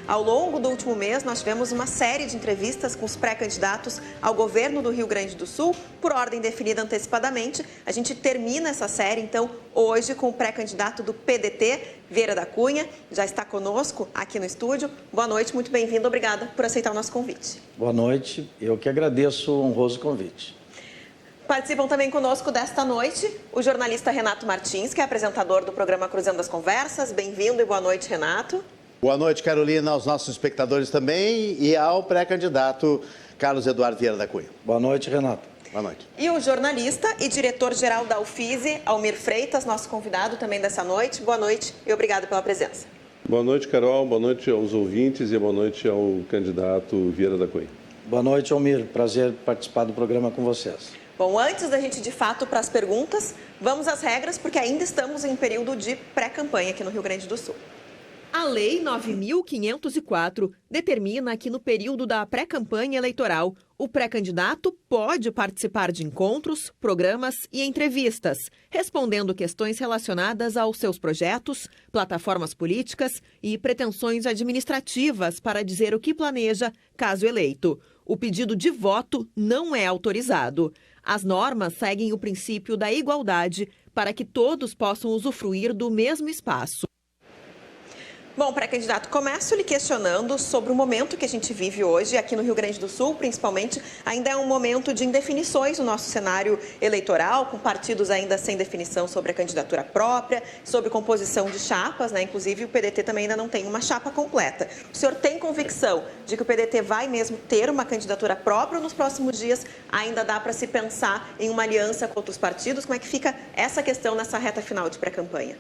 Ao longo do último mês, nós tivemos uma série de entrevistas com os pré-candidatos ao governo do Rio Grande do Sul, por ordem definida antecipadamente. A gente termina essa série, então, hoje com o pré-candidato do PDT, Vieira da Cunha. Já está conosco aqui no estúdio. Boa noite, muito bem-vindo. Obrigada por aceitar o nosso convite. Boa noite. Eu que agradeço o honroso convite. Participam também conosco desta noite o jornalista Renato Martins, que é apresentador do programa Cruzando as Conversas. Bem-vindo e boa noite, Renato. Boa noite, Carolina, aos nossos espectadores também e ao pré-candidato Carlos Eduardo Vieira da Cunha. Boa noite, Renato. Boa noite. E o jornalista e diretor-geral da UFISE, Almir Freitas, nosso convidado também dessa noite. Boa noite e obrigado pela presença. Boa noite, Carol. Boa noite aos ouvintes e boa noite ao candidato Vieira da Cunha. Boa noite, Almir. Prazer participar do programa com vocês. Bom, antes da gente, de fato, para as perguntas, vamos às regras, porque ainda estamos em período de pré-campanha aqui no Rio Grande do Sul. A Lei 9.504 determina que no período da pré-campanha eleitoral, o pré-candidato pode participar de encontros, programas e entrevistas, respondendo questões relacionadas aos seus projetos, plataformas políticas e pretensões administrativas para dizer o que planeja, caso eleito. O pedido de voto não é autorizado. As normas seguem o princípio da igualdade para que todos possam usufruir do mesmo espaço. Bom, pré-candidato, começo lhe questionando sobre o momento que a gente vive hoje, aqui no Rio Grande do Sul, principalmente. Ainda é um momento de indefinições no nosso cenário eleitoral, com partidos ainda sem definição sobre a candidatura própria, sobre composição de chapas, né? Inclusive, o PDT também ainda não tem uma chapa completa. O senhor tem convicção de que o PDT vai mesmo ter uma candidatura própria ou nos próximos dias ainda dá para se pensar em uma aliança com outros partidos? Como é que fica essa questão nessa reta final de pré-campanha?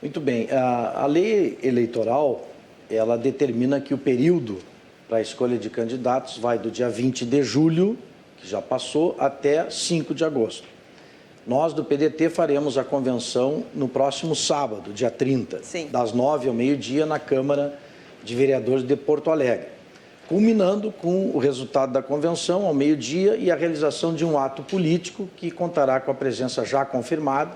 Muito bem. A lei eleitoral, ela determina que o período para a escolha de candidatos vai do dia 20 de julho, que já passou, até 5 de agosto. Nós, do PDT, faremos a convenção no próximo sábado, dia 30, Sim. das 9 ao meio-dia, na Câmara de Vereadores de Porto Alegre, culminando com o resultado da convenção ao meio-dia e a realização de um ato político que contará com a presença já confirmada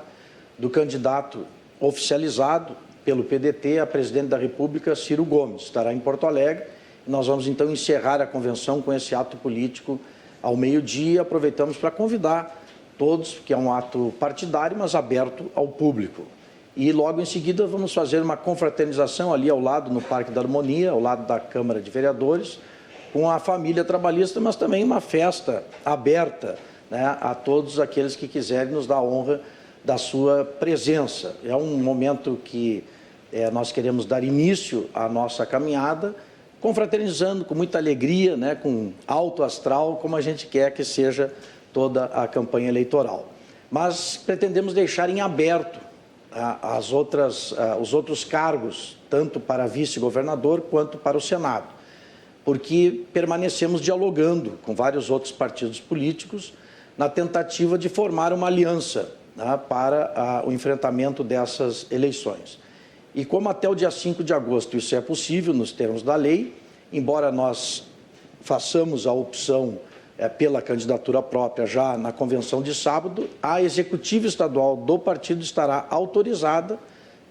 do candidato oficializado pelo PDT a presidente da República, Ciro Gomes. Estará em Porto Alegre e nós vamos então encerrar a convenção com esse ato político ao meio-dia. Aproveitamos para convidar todos, que é um ato partidário, mas aberto ao público. E logo em seguida vamos fazer uma confraternização ali ao lado, no Parque da Harmonia, ao lado da Câmara de Vereadores, com a família trabalhista, mas também uma festa aberta, né, a todos aqueles que quiserem nos dar a honra da sua presença. É um momento que nós queremos dar início à nossa caminhada, confraternizando com muita alegria, né, com alto astral, como a gente quer que seja toda a campanha eleitoral. Mas pretendemos deixar em aberto os outros cargos, tanto para vice-governador quanto para o Senado, porque permanecemos dialogando com vários outros partidos políticos na tentativa de formar uma aliança, né, para o enfrentamento dessas eleições. E como até o dia 5 de agosto isso é possível nos termos da lei, embora nós façamos a opção pela candidatura própria já na convenção de sábado, a executiva estadual do partido estará autorizada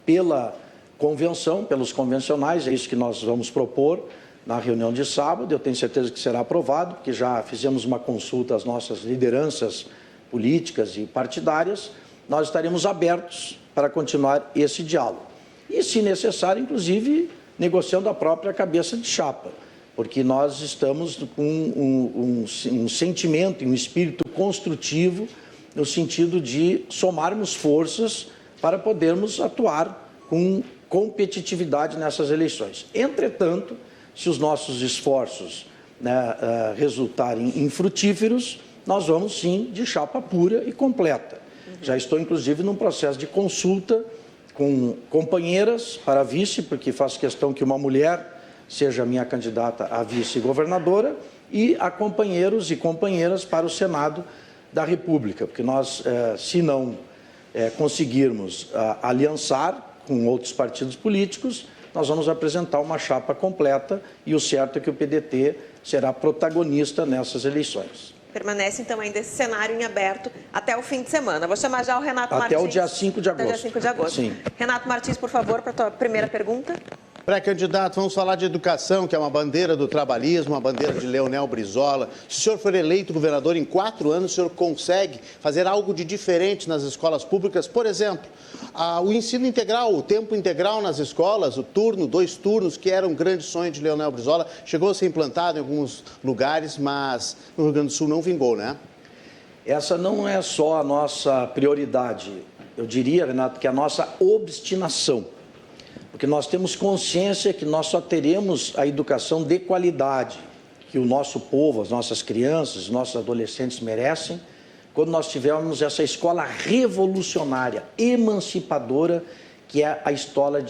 pela convenção, pelos convencionais, é isso que nós vamos propor na reunião de sábado. Eu tenho certeza que será aprovado, porque já fizemos uma consulta às nossas lideranças políticas e partidárias. Nós estaremos abertos para continuar esse diálogo. E, se necessário, inclusive, negociando a própria cabeça de chapa, porque nós estamos com um sentimento e um espírito construtivo no sentido de somarmos forças para podermos atuar com competitividade nessas eleições. Entretanto, se os nossos esforços, né, resultarem infrutíferos, nós vamos sim de chapa pura e completa. Já estou, inclusive, num processo de consulta com companheiras para vice, porque faço questão que uma mulher seja minha candidata a vice-governadora, e a companheiros e companheiras para o Senado da República, porque nós, se não conseguirmos aliançar com outros partidos políticos, nós vamos apresentar uma chapa completa, e o certo é que o PDT será protagonista nessas eleições. Permanece, então, ainda esse cenário em aberto até o fim de semana. Vou chamar já o Renato Martins. Até o dia 5 de agosto. Até o dia 5 de agosto. Sim. Renato Martins, por favor, para a tua primeira pergunta. Pré-candidato, vamos falar de educação, que é uma bandeira do trabalhismo, uma bandeira de Leonel Brizola. Se o senhor for eleito governador em 4 anos, o senhor consegue fazer algo de diferente nas escolas públicas? Por exemplo, o ensino integral, o tempo integral nas escolas, o turno, 2 turnos, que era um grande sonho de Leonel Brizola, chegou a ser implantado em alguns lugares, mas no Rio Grande do Sul não vingou, né? Essa não é só a nossa prioridade, eu diria, Renato, que é a nossa obstinação. Porque nós temos consciência que nós só teremos a educação de qualidade que o nosso povo, as nossas crianças, os nossos adolescentes merecem, quando nós tivermos essa escola revolucionária, emancipadora, que é a escola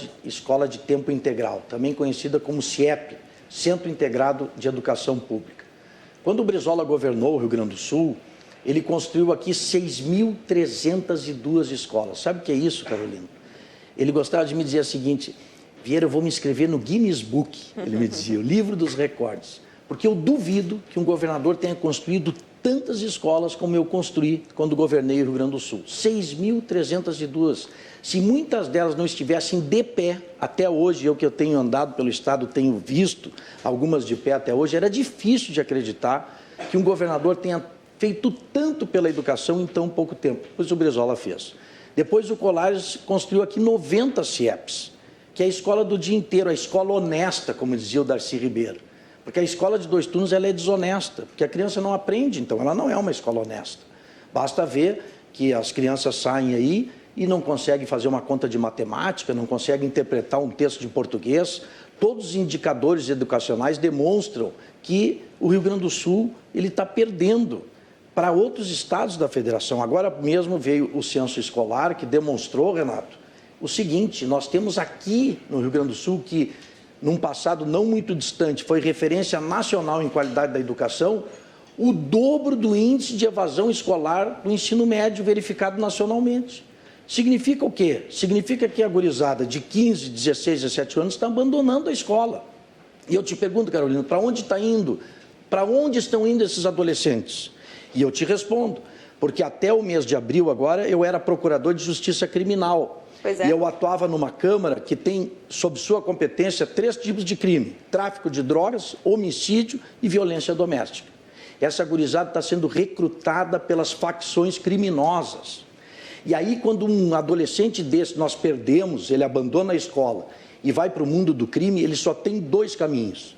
de tempo integral, também conhecida como CIEP, Centro Integrado de Educação Pública. Quando o Brizola governou o Rio Grande do Sul, ele construiu aqui 6.302 escolas. Sabe o que é isso, Carolina? Ele gostava de me dizer o seguinte: Vieira, eu vou me inscrever no Guinness Book, ele me dizia, o livro dos recordes, porque eu duvido que um governador tenha construído tantas escolas como eu construí quando governei o Rio Grande do Sul. 6.302. Se muitas delas não estivessem de pé até hoje, eu que eu tenho andado pelo estado, tenho visto algumas de pé até hoje, era difícil de acreditar que um governador tenha feito tanto pela educação em tão pouco tempo, pois o Brizola fez. Depois o Colares construiu aqui 90 CIEPs, que é a escola do dia inteiro, a escola honesta, como dizia o Darcy Ribeiro. Porque a escola de 2 turnos ela é desonesta, porque a criança não aprende, então ela não é uma escola honesta. Basta ver que as crianças saem aí e não conseguem fazer uma conta de matemática, não conseguem interpretar um texto de português. Todos os indicadores educacionais demonstram que o Rio Grande do Sul ele está perdendo para outros estados da federação. Agora mesmo veio o censo escolar que demonstrou, Renato, o seguinte: nós temos aqui no Rio Grande do Sul, que num passado não muito distante foi referência nacional em qualidade da educação, o dobro do índice de evasão escolar do ensino médio verificado nacionalmente. Significa o quê? Significa que a gurizada de 15, 16, 17 anos está abandonando a escola. E eu te pergunto, Carolina, para onde está indo? Para onde estão indo esses adolescentes? E eu te respondo, porque até o mês de abril agora eu era procurador de justiça criminal. Pois é. E eu atuava numa Câmara que tem, sob sua competência, 3 tipos de crime: tráfico de drogas, homicídio e violência doméstica. Essa gurizada está sendo recrutada pelas facções criminosas. E aí, quando um adolescente desse nós perdemos, ele abandona a escola e vai para o mundo do crime, ele só tem 2 caminhos,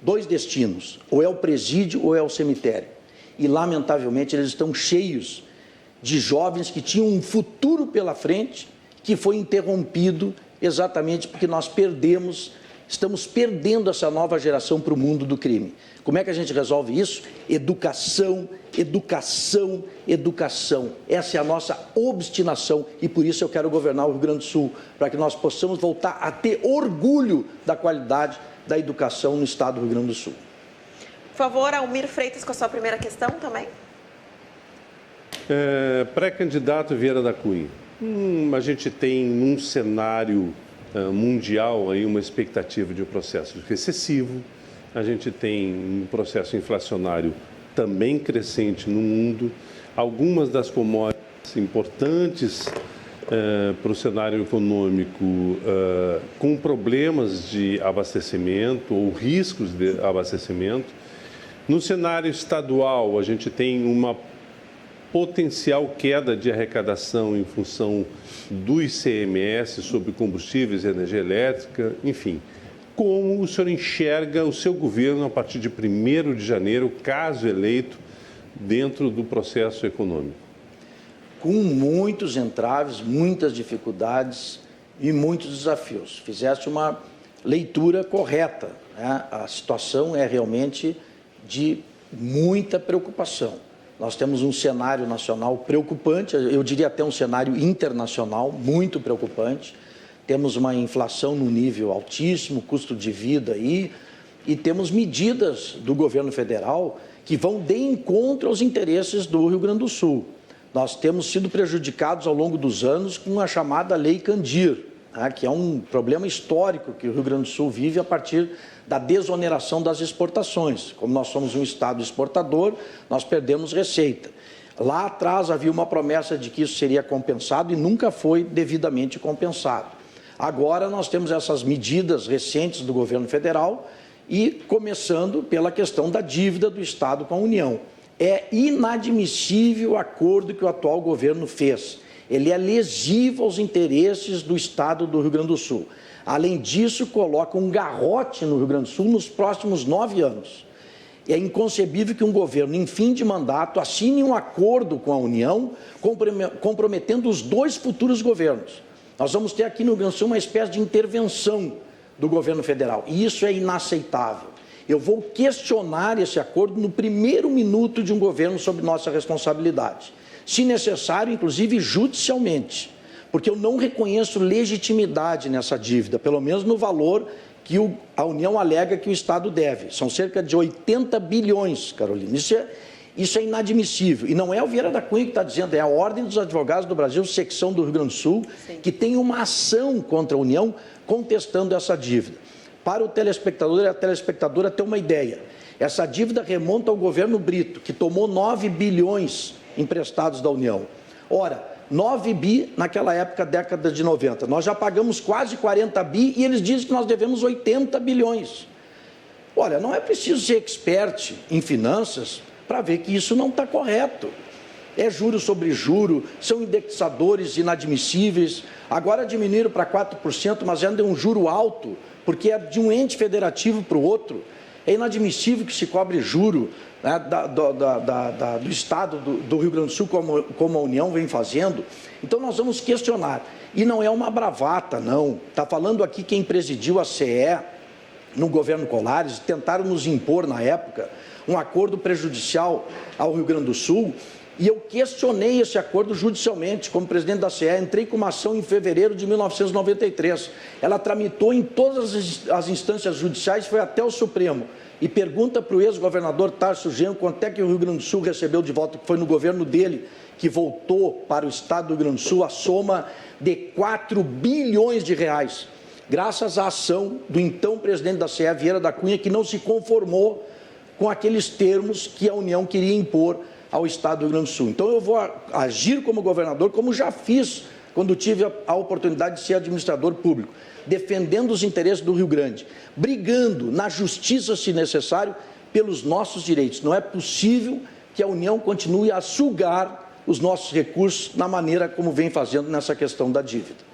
2 destinos: ou é o presídio ou é o cemitério. E, lamentavelmente, eles estão cheios de jovens que tinham um futuro pela frente, que foi interrompido exatamente porque nós estamos perdendo essa nova geração para o mundo do crime. Como é que a gente resolve isso? Educação, educação, educação. Essa é a nossa obstinação e por isso eu quero governar o Rio Grande do Sul, para que nós possamos voltar a ter orgulho da qualidade da educação no estado do Rio Grande do Sul. Por favor, Almir Freitas, com a sua primeira questão também. Pré-candidato Vieira da Cunha. A gente tem num cenário mundial aí uma expectativa de um processo recessivo. A gente tem um processo inflacionário também crescente no mundo. Algumas das commodities importantes para o cenário econômico com problemas de abastecimento ou riscos de abastecimento. No cenário estadual, a gente tem uma potencial queda de arrecadação em função do ICMS sobre combustíveis e energia elétrica, enfim. Como o senhor enxerga o seu governo a partir de 1º de janeiro, caso eleito, dentro do processo econômico? Com muitos entraves, muitas dificuldades e muitos desafios. Fizeste uma leitura correta, né? A situação é realmente de muita preocupação. Nós temos um cenário nacional preocupante, eu diria até um cenário internacional muito preocupante. Temos uma inflação no nível altíssimo, custo de vida aí, e temos medidas do governo federal que vão de encontro aos interesses do Rio Grande do Sul. Nós temos sido prejudicados ao longo dos anos com a chamada Lei Candir, né, que é um problema histórico que o Rio Grande do Sul vive a partir da desoneração das exportações. Como nós somos um estado exportador, nós perdemos receita. Lá atrás havia uma promessa de que isso seria compensado e nunca foi devidamente compensado. Agora nós temos essas medidas recentes do governo federal e começando pela questão da dívida do Estado com a União. É inadmissível o acordo que o atual governo fez. Ele é lesivo aos interesses do Estado do Rio Grande do Sul. Além disso, coloca um garrote no Rio Grande do Sul nos próximos 9 anos. É inconcebível que um governo, em fim de mandato, assine um acordo com a União, comprometendo os 2 futuros governos. Nós vamos ter aqui no Rio Grande do Sul uma espécie de intervenção do governo federal, e isso é inaceitável. Eu vou questionar esse acordo no primeiro minuto de um governo sob nossa responsabilidade, se necessário, inclusive judicialmente, porque eu não reconheço legitimidade nessa dívida, pelo menos no valor que a União alega que o Estado deve. São cerca de 80 bilhões, Carolina. Isso é inadmissível. E não é o Vieira da Cunha que está dizendo, é a Ordem dos Advogados do Brasil, secção do Rio Grande do Sul, sim, que tem uma ação contra a União contestando essa dívida. Para o telespectador e a telespectadora ter uma ideia, essa dívida remonta ao governo Brito, que tomou 9 bilhões emprestados da União. Ora, 9 bi naquela época, década de 90. Nós já pagamos quase 40 bi e eles dizem que nós devemos 80 bilhões. Olha, não é preciso ser expert em finanças para ver que isso não está correto. É juro sobre juro, são indexadores inadmissíveis. Agora diminuíram para 4%, mas ainda é um juro alto, porque é de um ente federativo para o outro. É inadmissível que se cobre juro, né, do Estado do Rio Grande do Sul, como a União vem fazendo. Então nós vamos questionar. E não é uma bravata, não. Está falando aqui quem presidiu a CE no governo Colares, tentaram nos impor na época um acordo prejudicial ao Rio Grande do Sul, e eu questionei esse acordo judicialmente, como presidente da CE, entrei com uma ação em fevereiro de 1993. Ela tramitou em todas as instâncias judiciais, foi até o Supremo. E pergunta para o ex-governador Tarso Genro quanto é que o Rio Grande do Sul recebeu de volta, que foi no governo dele que voltou para o Estado do Rio Grande do Sul a soma de 4 bilhões de reais, graças à ação do então presidente da CE, Vieira da Cunha, que não se conformou com aqueles termos que a União queria impor ao Estado do Rio Grande do Sul. Então eu vou agir como governador, como já fiz quando tive a oportunidade de ser administrador público, defendendo os interesses do Rio Grande, brigando na justiça, se necessário, pelos nossos direitos. Não é possível que a União continue a sugar os nossos recursos na maneira como vem fazendo nessa questão da dívida.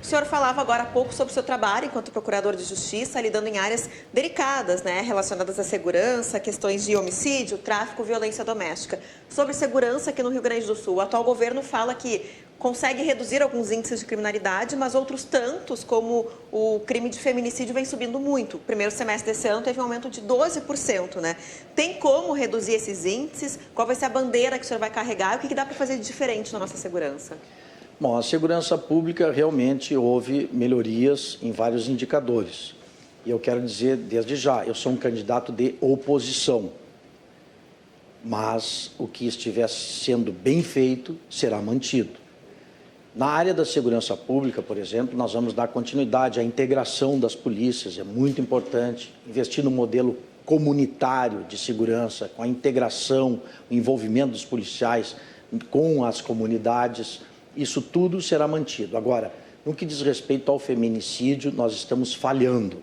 O senhor falava agora há pouco sobre o seu trabalho enquanto procurador de justiça, lidando em áreas delicadas, né, relacionadas à segurança, questões de homicídio, tráfico, violência doméstica. Sobre segurança aqui no Rio Grande do Sul, o atual governo fala que consegue reduzir alguns índices de criminalidade, mas outros tantos, como o crime de feminicídio, vem subindo muito. O primeiro semestre desse ano teve um aumento de 12%, né? Tem como reduzir esses índices? Qual vai ser a bandeira que o senhor vai carregar? O que dá para fazer de diferente na nossa segurança? Bom, a segurança pública realmente houve melhorias em vários indicadores. E eu quero dizer desde já, eu sou um candidato de oposição. Mas o que estiver sendo bem feito será mantido. Na área da segurança pública, por exemplo, nós vamos dar continuidade à integração das polícias, é muito importante, investir no modelo comunitário de segurança, com a integração, o envolvimento dos policiais com as comunidades. Isso tudo será mantido. Agora, no que diz respeito ao feminicídio, nós estamos falhando.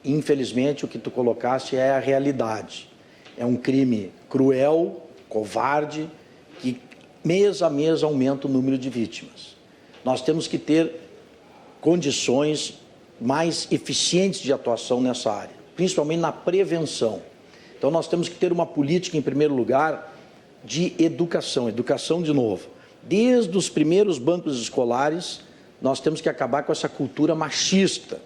Infelizmente, o que tu colocaste é a realidade. É um crime cruel, covarde, que mês a mês aumenta o número de vítimas. Nós temos que ter condições mais eficientes de atuação nessa área, principalmente na prevenção. Então, nós temos que ter uma política, em primeiro lugar, de educação de novo. Desde os primeiros bancos escolares, nós temos que acabar com essa cultura machista,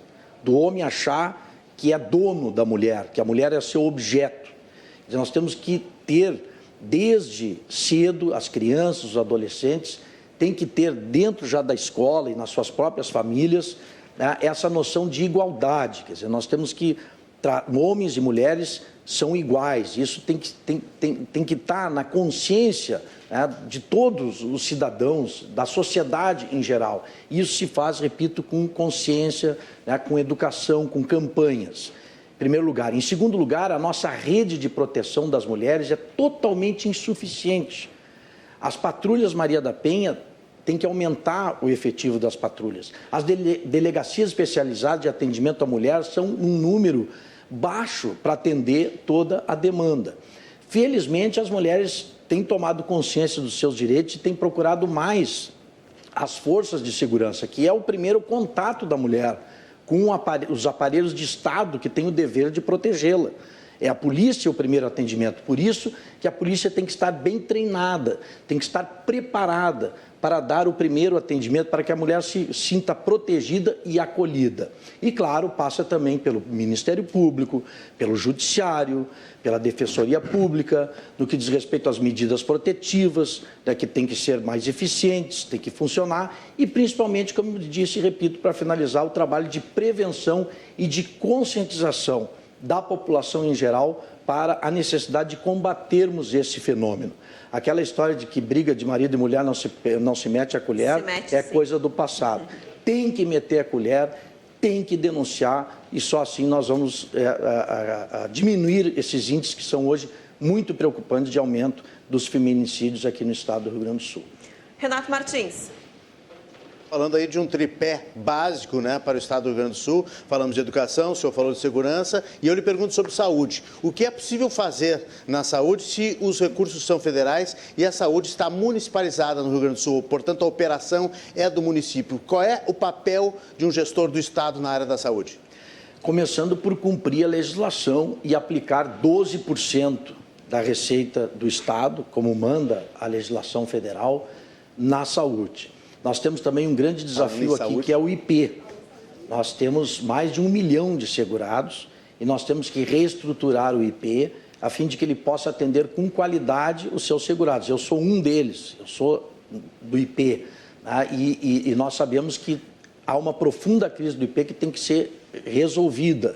do homem achar que é dono da mulher, que a mulher é seu objeto. Quer dizer, nós temos que ter, desde cedo, as crianças, os adolescentes, têm que ter dentro já da escola e nas suas próprias famílias, né, essa noção de igualdade. Quer dizer, nós temos que, homens e mulheres são iguais, isso tem que estar na consciência, né, de todos os cidadãos, da sociedade em geral. Isso se faz, repito, com consciência, né, com educação, com campanhas, em primeiro lugar. Em segundo lugar, a nossa rede de proteção das mulheres é totalmente insuficiente. As patrulhas Maria da Penha tem que aumentar o efetivo das patrulhas. As delegacias especializadas de atendimento à mulher são um número baixo para atender toda a demanda. Felizmente, as mulheres têm tomado consciência dos seus direitos e têm procurado mais as forças de segurança, que é o primeiro contato da mulher com os aparelhos de Estado que têm o dever de protegê-la. É a polícia o primeiro atendimento. Por isso que a polícia tem que estar bem treinada, tem que estar preparada para dar o primeiro atendimento, para que a mulher se sinta protegida e acolhida. E, claro, passa também pelo Ministério Público, pelo Judiciário, pela Defensoria Pública, no que diz respeito às medidas protetivas, né, que tem que ser mais eficientes, tem que funcionar, e principalmente, como eu disse e repito, para finalizar, o trabalho de prevenção e de conscientização da população em geral para a necessidade de combatermos esse fenômeno. Aquela história de que briga de marido e mulher não se mete a colher é coisa do passado. Tem que meter a colher, tem que denunciar e só assim nós vamos diminuir esses índices que são hoje muito preocupantes de aumento dos feminicídios aqui no estado do Rio Grande do Sul. Renato Martins. Falando aí de um tripé básico, né, para o estado do Rio Grande do Sul, falamos de educação, o senhor falou de segurança, e eu lhe pergunto sobre saúde. O que é possível fazer na saúde se os recursos são federais e a saúde está municipalizada no Rio Grande do Sul? Portanto, a operação é do município. Qual é o papel de um gestor do estado na área da saúde? Começando por cumprir a legislação e aplicar 12% da receita do estado, como manda a legislação federal, na saúde. Nós temos também um grande desafio aqui, que é o IP. Nós temos mais de 1 milhão de segurados e nós temos que reestruturar o IP a fim de que ele possa atender com qualidade os seus segurados. Eu sou um deles, eu sou do IP, né? E nós sabemos que há uma profunda crise do IP que tem que ser resolvida.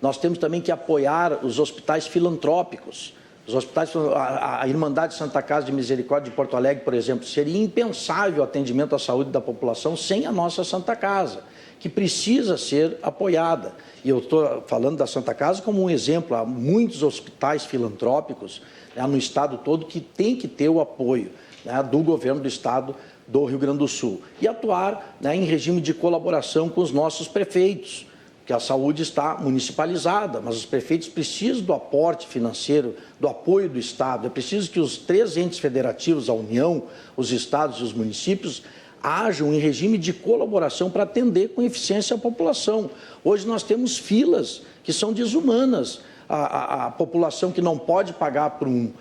Nós temos também que apoiar os hospitais filantrópicos. Os hospitais, a Irmandade Santa Casa de Misericórdia de Porto Alegre, por exemplo, seria impensável o atendimento à saúde da população sem a nossa Santa Casa, que precisa ser apoiada. E eu estou falando da Santa Casa como um exemplo. Há muitos hospitais filantrópicos, né, no estado todo que tem que ter o apoio, né, do governo do estado do Rio Grande do Sul. E atuar, né, em regime de colaboração com os nossos prefeitos, que a saúde está municipalizada, mas os prefeitos precisam do aporte financeiro, do apoio do Estado. É preciso que os 3 entes federativos, a União, os estados e os municípios, ajam em regime de colaboração para atender com eficiência a população. Hoje nós temos filas que são desumanas. A população que não pode pagar por um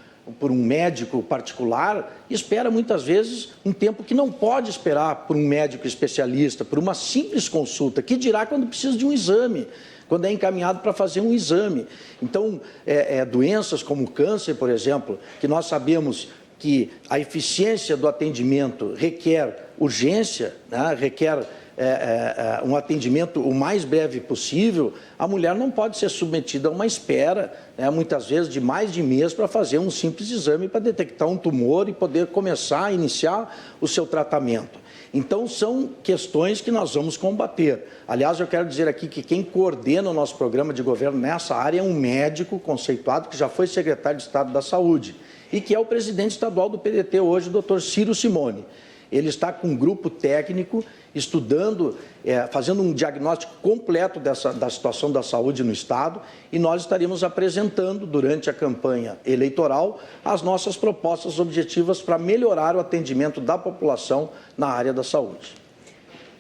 médico particular, espera muitas vezes um tempo que não pode esperar por um médico especialista, por uma simples consulta, que dirá quando precisa de um exame, quando é encaminhado para fazer um exame. Então, doenças como o câncer, por exemplo, que nós sabemos que a eficiência do atendimento requer urgência, né? Requer um atendimento o mais breve possível, a mulher não pode ser submetida a uma espera, né, muitas vezes de mais de mês, para fazer um simples exame para detectar um tumor e poder começar a iniciar o seu tratamento. Então, são questões que nós vamos combater. Aliás, eu quero dizer aqui que quem coordena o nosso programa de governo nessa área é um médico conceituado que já foi secretário de Estado da Saúde e que é o presidente estadual do PDT hoje, o Dr. Ciro Simone. Ele está com um grupo técnico estudando, fazendo um diagnóstico completo da situação da saúde no Estado, e nós estaremos apresentando, durante a campanha eleitoral, as nossas propostas objetivas para melhorar o atendimento da população na área da saúde.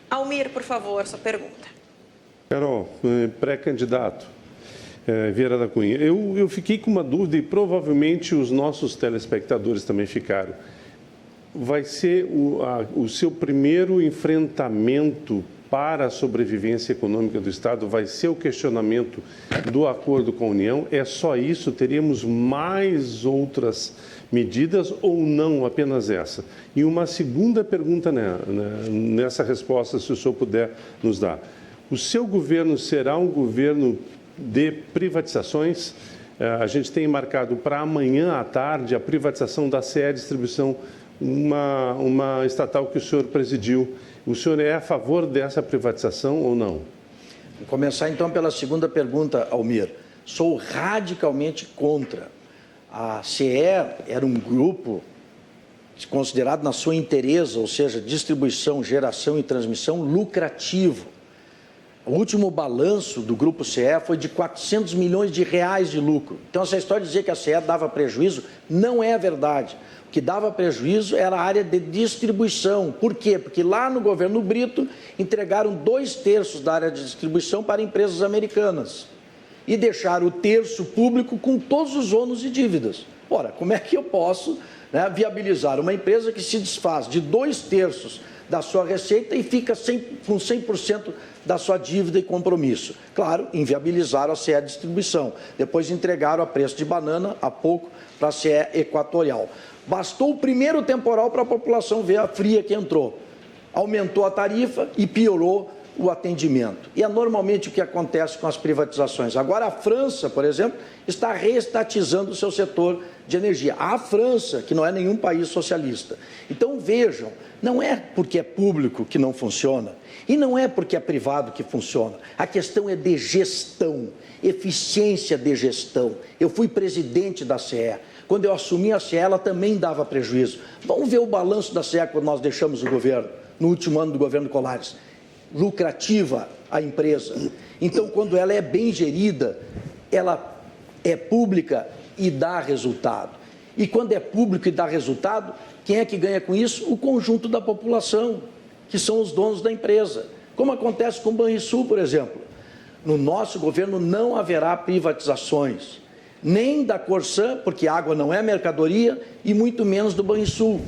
Almir, por favor, sua pergunta. Carol, pré-candidato, Vieira da Cunha, eu fiquei com uma dúvida e provavelmente os nossos telespectadores também ficaram. Vai ser o seu primeiro enfrentamento para a sobrevivência econômica do Estado? Vai ser o questionamento do acordo com a União? É só isso? Teríamos mais outras medidas ou não apenas essa? E uma segunda pergunta nessa resposta, se o senhor puder nos dar. O seu governo será um governo de privatizações? A gente tem marcado para amanhã à tarde a privatização da CE Distribuição, uma estatal que o senhor presidiu. O senhor é a favor dessa privatização ou não? Vou começar então pela segunda pergunta, Almir. Sou radicalmente contra. A CE era um grupo considerado na sua inteireza, ou seja, distribuição, geração e transmissão, lucrativo. O último balanço do Grupo CE foi de 400 milhões de reais de lucro. Então, essa história de dizer que a CE dava prejuízo não é verdade. O que dava prejuízo era a área de distribuição. Por quê? Porque lá no governo Brito entregaram 2/3 da área de distribuição para empresas americanas e deixaram o terço público com todos os ônus e dívidas. Ora, como é que eu posso, né, viabilizar uma empresa que se desfaz de 2/3 da sua receita e fica com 100% da sua dívida e compromisso? Claro, inviabilizaram a CE Distribuição. Depois entregaram a preço de banana, há pouco, para a CE Equatorial. Bastou o primeiro temporal para a população ver a fria que entrou. Aumentou a tarifa e piorou o atendimento. E é normalmente o que acontece com as privatizações. Agora a França, por exemplo, está reestatizando o seu setor de energia. A França, que não é nenhum país socialista. Então vejam, não é porque é público que não funciona e não é porque é privado que funciona. A questão é de gestão, eficiência de gestão. Eu fui presidente da CE. Quando eu assumi a CE, ela também dava prejuízo. Vamos ver o balanço da CE quando nós deixamos o governo, no último ano do governo Colares. Lucrativa a empresa. Então, quando ela é bem gerida, ela é pública e dá resultado. E quando é público e dá resultado, quem é que ganha com isso? O conjunto da população, que são os donos da empresa. Como acontece com o Banrisul, por exemplo. No nosso governo não haverá privatizações, nem da Corsã, porque água não é mercadoria, e muito menos do Banrisul.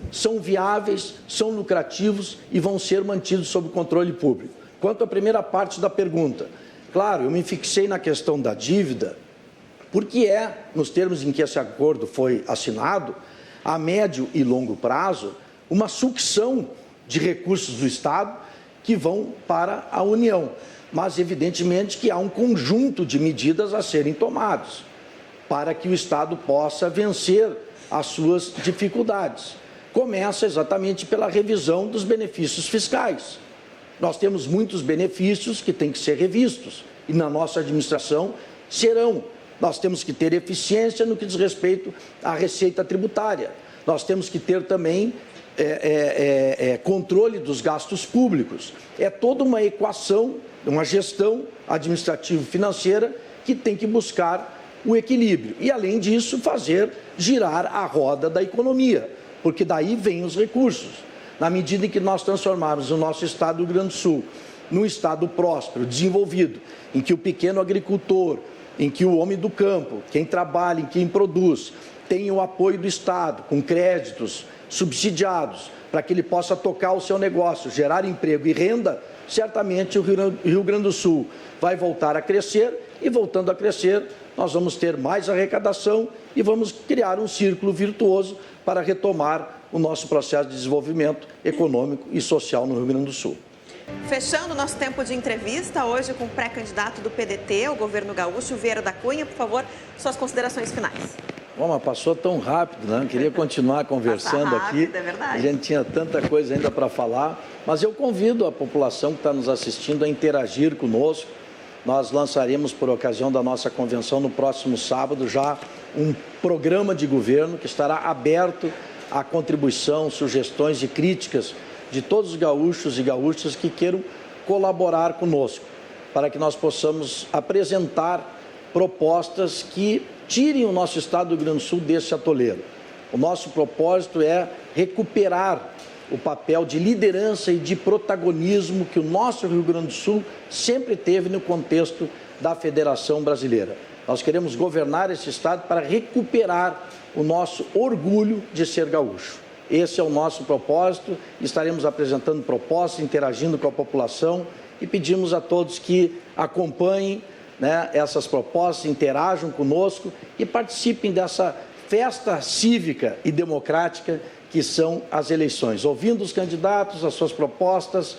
São viáveis, são lucrativos e vão ser mantidos sob controle público. Quanto à primeira parte da pergunta, claro, eu me fixei na questão da dívida, porque nos termos em que esse acordo foi assinado, a médio e longo prazo, uma sucção de recursos do Estado que vão para a União. Mas, evidentemente, que há um conjunto de medidas a serem tomadas para que o Estado possa vencer as suas dificuldades. Começa exatamente pela revisão dos benefícios fiscais. Nós temos muitos benefícios que têm que ser revistos e na nossa administração serão. Nós temos que ter eficiência no que diz respeito à receita tributária. Nós temos que ter também controle dos gastos públicos. É toda uma equação, uma gestão administrativo-financeira que tem que buscar o equilíbrio. E, além disso, fazer girar a roda da economia, porque daí vêm os recursos. Na medida em que nós transformarmos o nosso estado do Rio Grande do Sul num estado próspero, desenvolvido, em que o pequeno agricultor, em que o homem do campo, quem trabalha, quem produz, tem o apoio do Estado, com créditos subsidiados, para que ele possa tocar o seu negócio, gerar emprego e renda, certamente o Rio Grande do Sul vai voltar a crescer e, voltando a crescer, nós vamos ter mais arrecadação e vamos criar um círculo virtuoso para retomar o nosso processo de desenvolvimento econômico e social no Rio Grande do Sul. Fechando o nosso tempo de entrevista, hoje com o pré-candidato do PDT ao governo gaúcho, Vieira da Cunha, por favor, suas considerações finais. Bom, mas passou tão rápido, né? Eu queria continuar conversando rápido, aqui. É verdade. A gente tinha tanta coisa ainda para falar, mas eu convido a população que está nos assistindo a interagir conosco. Nós lançaremos, por ocasião da nossa convenção, no próximo sábado, já um programa de governo que estará aberto à contribuição, sugestões e críticas de todos os gaúchos e gaúchas que queiram colaborar conosco, para que nós possamos apresentar propostas que tirem o nosso estado do Rio Grande do Sul desse atoleiro. O nosso propósito é recuperar o papel de liderança e de protagonismo que o nosso Rio Grande do Sul sempre teve no contexto da Federação Brasileira. Nós queremos governar esse estado para recuperar o nosso orgulho de ser gaúcho. Esse é o nosso propósito, estaremos apresentando propostas, interagindo com a população e pedimos a todos que acompanhem, né, essas propostas, interajam conosco e participem dessa festa cívica e democrática que são as eleições, ouvindo os candidatos, as suas propostas,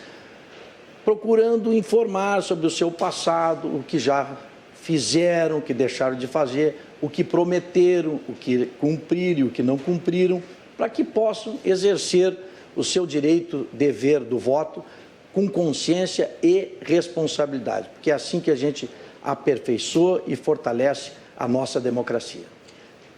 procurando informar sobre o seu passado, o que já fizeram, o que deixaram de fazer, o que prometeram, o que cumpriram e o que não cumpriram, para que possam exercer o seu direito, dever do voto com consciência e responsabilidade, porque é assim que a gente aperfeiçoa e fortalece a nossa democracia.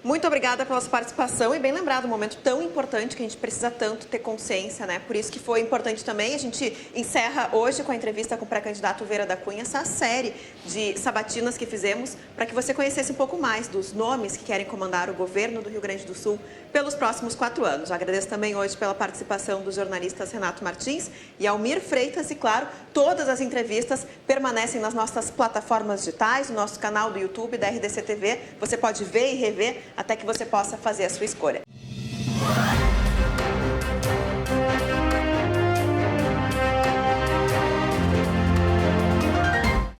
Muito obrigada pela sua participação e bem lembrado, um momento tão importante que a gente precisa tanto ter consciência, né? Por isso que foi importante também. A gente encerra hoje com a entrevista com o pré-candidato Vieira da Cunha, essa série de sabatinas que fizemos para que você conhecesse um pouco mais dos nomes que querem comandar o governo do Rio Grande do Sul pelos próximos 4 anos. Eu agradeço também hoje pela participação dos jornalistas Renato Martins e Almir Freitas e, claro, todas as entrevistas permanecem nas nossas plataformas digitais, no nosso canal do YouTube da RDC TV. Você pode ver e rever até que você possa fazer a sua escolha.